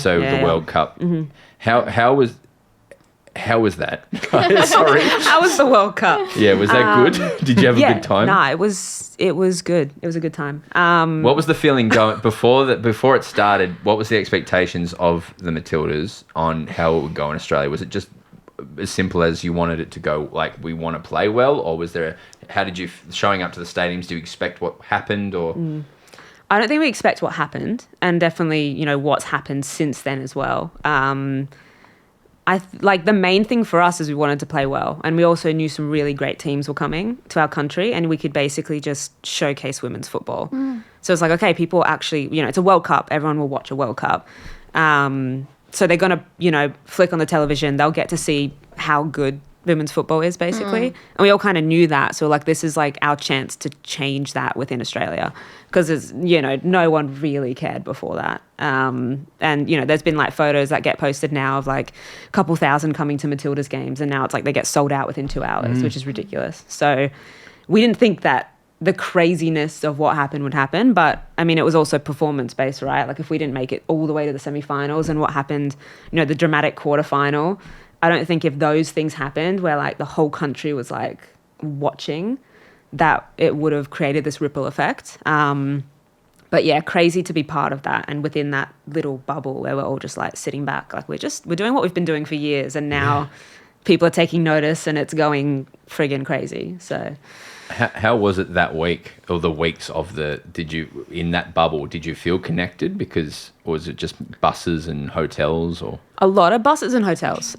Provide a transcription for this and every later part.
So the World Cup. Mm-hmm. How was that? Sorry. How was the World Cup? Yeah, was that good? Did you have a good time? No, it was good. It was a good time. What was the feeling going before it started? What was the expectations of the Matildas on how it would go in Australia? Was it just as simple as you wanted it to go, like we want to play well, or was there? How did you showing up to the stadiums? Do you expect what happened, or? I don't think we expect what happened, and definitely what's happened since then as well. The main thing for us is we wanted to play well, and we also knew some really great teams were coming to our country, and we could basically just showcase women's football. So it's like, okay, people actually, it's a World Cup. Everyone will watch a World Cup. So they're going to, flick on the television. They'll get to see how good women's football is, basically. And we all kind of knew that. So, this is, our chance to change that within Australia. Because, no one really cared before that. And, there's been, photos that get posted now of, a couple thousand coming to Matilda's games. And now it's they get sold out within 2 hours, which is ridiculous. So we didn't think that the craziness of what happened would happen. But, it was also performance-based, right? If we didn't make it all the way to the semi-finals and what happened, the dramatic quarterfinal, I don't think if those things happened where, the whole country was, watching, that it would have created this ripple effect. But, yeah, crazy to be part of that. And within that little bubble where we're all just, sitting back. We're doing what we've been doing for years. And now people are taking notice and it's going friggin' crazy. So... How was it that week, or the weeks of in that bubble, did you feel connected? Or was it just buses and hotels, or? A lot of buses and hotels.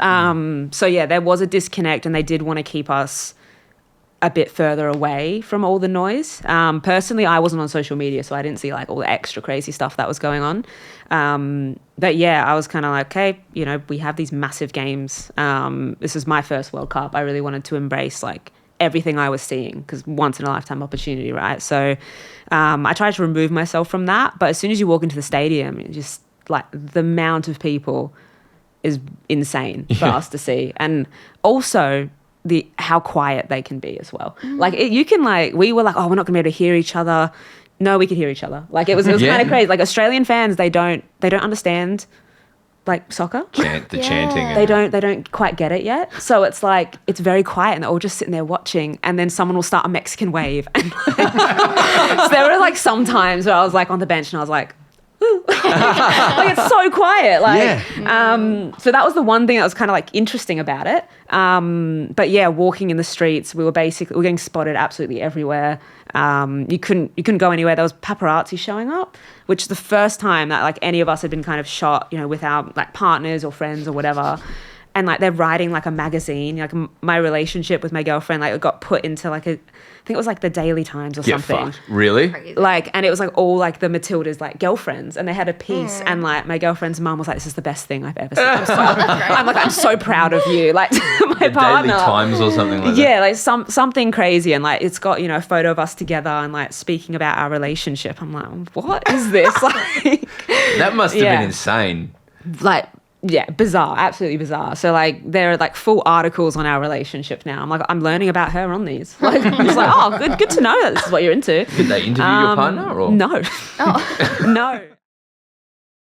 So yeah, there was a disconnect, and they did want to keep us a bit further away from all the noise. Personally, I wasn't on social media, so I didn't see all the extra crazy stuff that was going on. But yeah, I was kind of okay, we have these massive games. This is my first World Cup. I really wanted to embrace everything I was seeing, because once in a lifetime opportunity, right? So I tried to remove myself from that, but as soon as you walk into the stadium, just the amount of people is insane for us to see. And also how quiet they can be as well. You can we were oh, we're not gonna be able to hear each other. No, we could hear each other. It was kind of crazy. Australian fans, they don't understand soccer. The chanting. They don't quite get it yet. So it's it's very quiet, and they're all just sitting there watching, and then someone will start a Mexican wave. And so there were some times where I was on the bench and I was ooh. It's so quiet. So that was the one thing that was kind of interesting about it. But yeah, walking in the streets, we were getting spotted absolutely everywhere. You couldn't go anywhere. There was paparazzi showing up, which is the first time that any of us had been kind of shot, with our partners or friends or whatever. And they're writing a magazine. My relationship with my girlfriend it got put into I think it was the Daily Times or something. Fuck. Really? And it was all the Matildas girlfriends, and they had a piece, and my girlfriend's mum was this is the best thing I've ever seen. I'm so proud of you, my the partner. Daily Times or something like that. Yeah, something crazy, and it's got a photo of us together and speaking about our relationship. I'm what is this? That must have been insane. Yeah, bizarre, absolutely bizarre. So there are full articles on our relationship now. I'm learning about her on these. It's oh, good to know that this is what you're into. Did they interview your partner or? No. Oh. No.